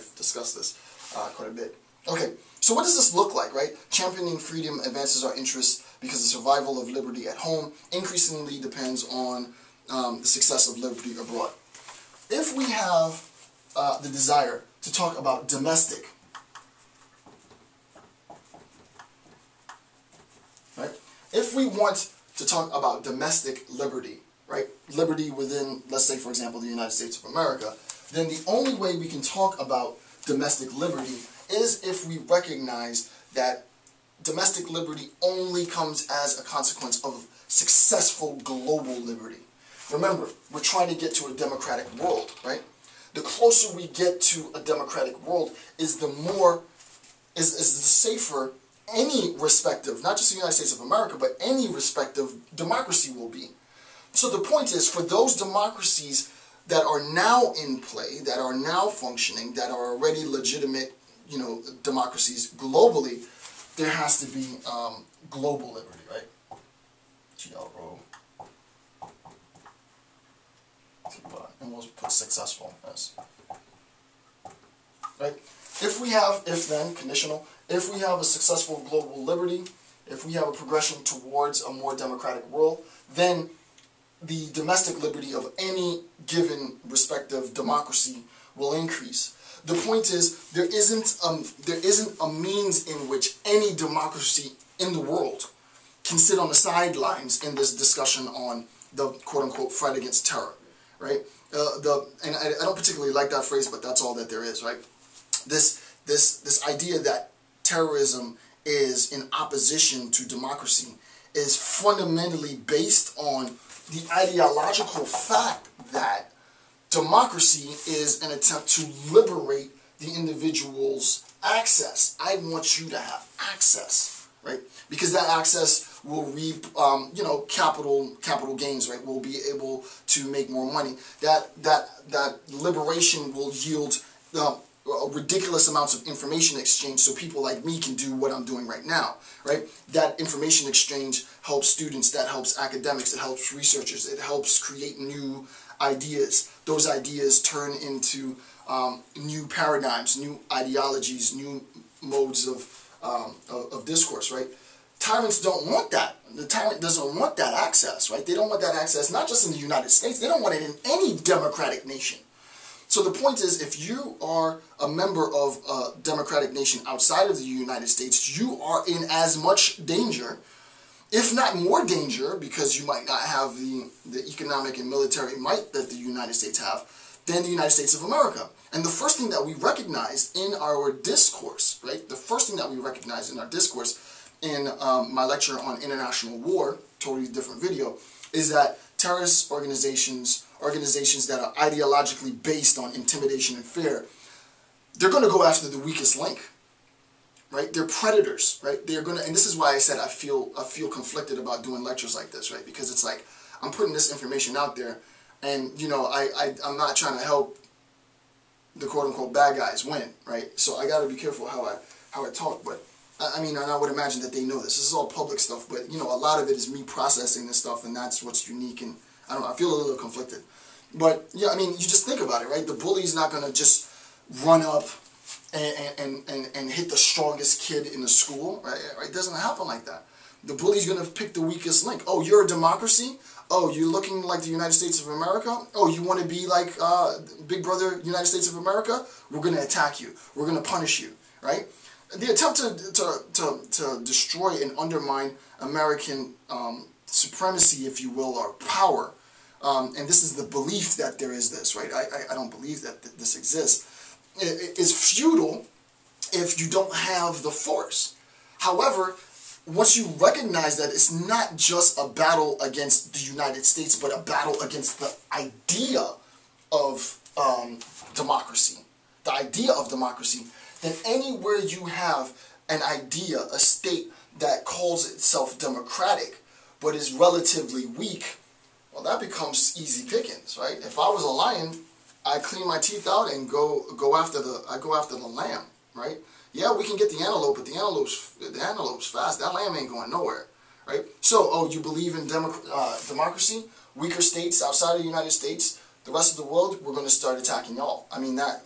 I've discussed this quite a bit. Okay, so what does this look like, right? Championing freedom advances our interests because the survival of liberty at home increasingly depends on the success of liberty abroad. If we have the desire to talk about domestic, right? If we want to talk about domestic liberty, right? Liberty within, let's say, for example, the United States of America, then the only way we can talk about domestic liberty is if we recognize that domestic liberty only comes as a consequence of successful global liberty. Remember, we're trying to get to a democratic world, right? The closer we get to a democratic world is the safer any respective, not just the United States of America, but any respective democracy will be. So the point is, for those democracies that are now in play, that are now functioning, that are already legitimate, democracies globally, there has to be global liberty, right? GLO. And we'll put successful as. Right? If we have, if then, conditional, if we have a successful global liberty, if we have a progression towards a more democratic world, then the domestic liberty of any given respective democracy will increase. The point is, there isn't a means in which any democracy in the world can sit on the sidelines in this discussion on the quote-unquote fight against terror, right? And I don't particularly like that phrase, but that's all that there is, right? This idea that terrorism is in opposition to democracy is fundamentally based on the ideological fact that democracy is an attempt to liberate the individual's access. I want you to have access, right? Because that access will reap, capital gains, right? We'll be able to make more money. That liberation will yield ridiculous amounts of information exchange, so people like me can do what I'm doing right now, right? That information exchange helps students, that helps academics, it helps researchers, it helps create new ideas. Those ideas turn into new paradigms, new ideologies, new modes of discourse, right? Tyrants don't want that. The tyrant doesn't want that access, right? They don't want that access, not just in the United States, they don't want it in any democratic nation. So the point is, if you are a member of a democratic nation outside of the United States, you are in as much danger, if not more danger, because you might not have the economic and military might that the United States have, than the United States of America. And the first thing that we recognize in our discourse, right, the first thing that we recognize in our discourse in my lecture on international war, totally different video, is that terrorist organizations that are ideologically based on intimidation and fear, they're going to go after the weakest link, right? They're predators, right? They're going to, and this is why I said I feel conflicted about doing lectures like this, right? Because it's like I'm putting this information out there, and I'm not trying to help the quote-unquote bad guys win, right? So I got to be careful how I talk, but I mean, and I would imagine that they know this. This is all public stuff, but a lot of it is me processing this stuff, and that's what's unique. And I don't know, I feel a little conflicted. But yeah, I mean, you just think about it, right? The bully's not gonna just run up and hit the strongest kid in the school, right? It doesn't happen like that. The bully's gonna pick the weakest link. Oh, you're a democracy? Oh, you're looking like the United States of America? Oh, you want to be like Big Brother United States of America? We're gonna attack you. We're gonna punish you, right? The attempt to destroy and undermine American supremacy, if you will, or power, and this is the belief that there is this, right? I don't believe that this exists. It is futile if you don't have the force. However, once you recognize that it's not just a battle against the United States, but a battle against the idea of democracy, the idea of democracy, then anywhere you have an idea, a state that calls itself democratic, but is relatively weak, well, that becomes easy pickings, right? If I was a lion, I clean my teeth out and go after the lamb, right? Yeah, we can get the antelope, but the antelope's fast. That lamb ain't going nowhere, right? So, oh, you believe in democracy? Weaker states outside of the United States, the rest of the world, we're going to start attacking y'all. I mean, that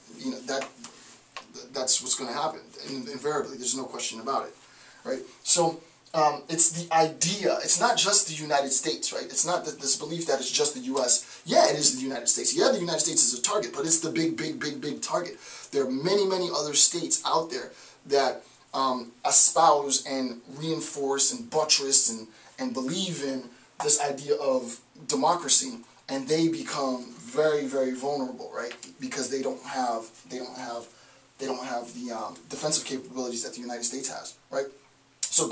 that's what's going to happen. Invariably, there's no question about it, right? So it's the idea. It's not just the United States, right? It's not that this belief that it's just the U.S. Yeah, it is the United States. Yeah, the United States is a target, but it's the big target. There are many other states out there that espouse and reinforce and buttress and believe in this idea of democracy, and they become very vulnerable, right? Because they don't have the defensive capabilities that the United States has, right? So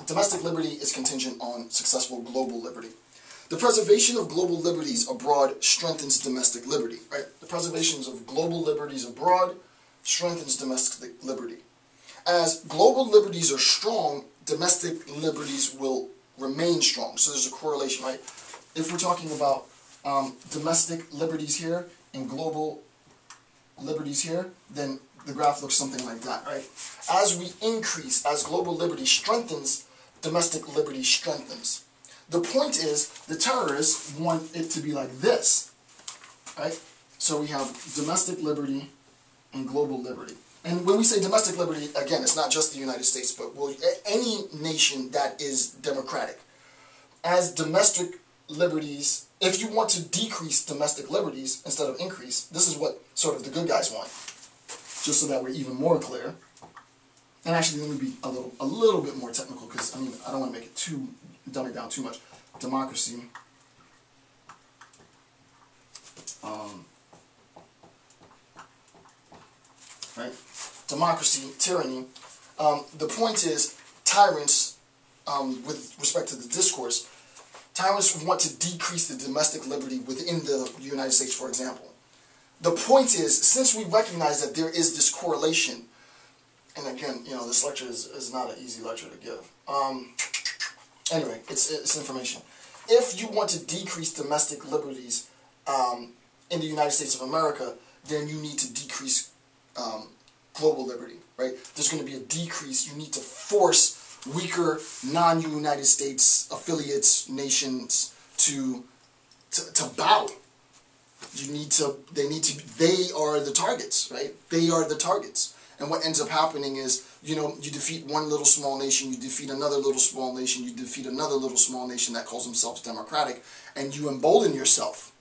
domestic liberty is contingent on successful global liberty. The preservation of global liberties abroad strengthens domestic liberty, right? The preservation of global liberties abroad strengthens domestic liberty. As global liberties are strong, domestic liberties will remain strong. So there's a correlation, right? If we're talking about domestic liberties here and global liberties here, then the graph looks something like that, right? As we increase, as global liberty strengthens, domestic liberty strengthens. The point is, the terrorists want it to be like this, right? So we have domestic liberty and global liberty. And when we say domestic liberty, again, it's not just the United States, but any nation that is democratic. As domestic liberties, if you want to decrease domestic liberties instead of increase, this is what sort of the good guys want. Just so that we're even more clear. And actually, let me be a little bit more technical, because I mean, I don't want to make it dumb it down too much. Democracy. Right? Democracy, tyranny. The point is, tyrants, with respect to the discourse, tyrants want to decrease the domestic liberty within the United States, for example. The point is, since we recognize that there is this correlation, and again, you know, this lecture is not an easy lecture to give. Anyway, it's information. If you want to decrease domestic liberties in the United States of America, then you need to decrease global liberty, right? There's going to be a decrease. You need to force weaker non-United States affiliates, nations to bow. They are the targets, right? They are the targets. And what ends up happening is, you know, you defeat one little small nation, you defeat another little small nation, you defeat another little small nation that calls themselves democratic, and you embolden yourself,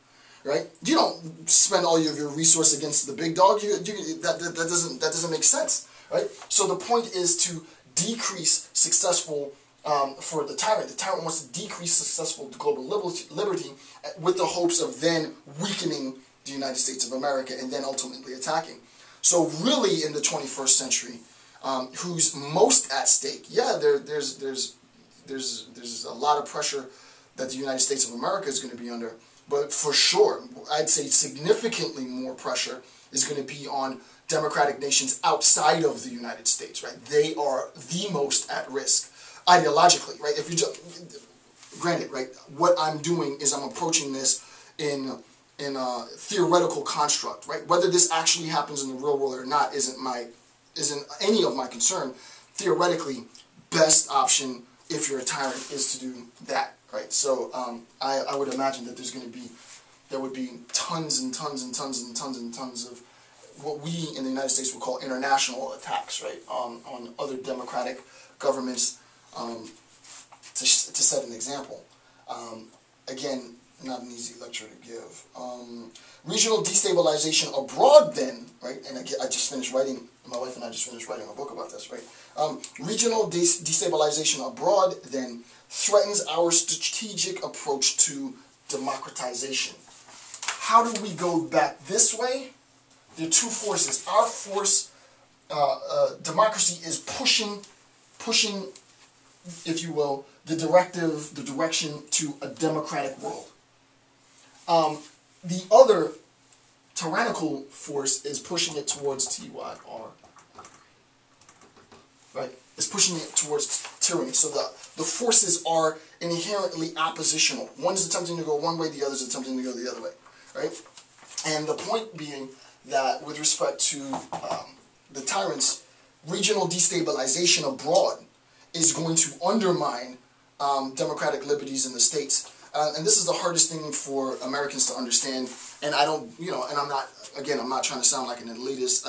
right? You don't spend all of your resource against the big dog. That doesn't make sense, right? So the point is to decrease successful for the tyrant. The tyrant wants to decrease successful global liberty with the hopes of then weakening the United States of America and then ultimately attacking. So really, in the 21st century, who's most at stake? Yeah, there's a lot of pressure that the United States of America is going to be under, but for sure, I'd say significantly more pressure is going to be on democratic nations outside of the United States, right? They are the most at risk ideologically, right? If you just, granted, right, what I'm doing is I'm approaching this in a theoretical construct, right? Whether this actually happens in the real world or not isn't any of my concern. Theoretically, best option if you're a tyrant is to do that, right? So I would imagine that there would be tons and tons and tons and tons and tons of what we in the United States would call international attacks, right, on other democratic governments to set an example. Again, not an easy lecture to give. Regional destabilization abroad then, right, and again, I just finished writing, my wife and I just finished writing a book about this, right? Regional destabilization abroad then threatens our strategic approach to democratization. How do we go back this way? There are two forces. Our force, democracy, is pushing, if you will, the direction to a democratic world. The other tyrannical force is pushing it towards TYR. Right? It's pushing it towards tyranny. So the forces are inherently oppositional. One is attempting to go one way, the other is attempting to go the other way. Right? And the point being that with respect to the tyrants, regional destabilization abroad is going to undermine democratic liberties in the states. And this is the hardest thing for Americans to understand. And I don't, you know, and I'm not, again, I'm not trying to sound like an elitist.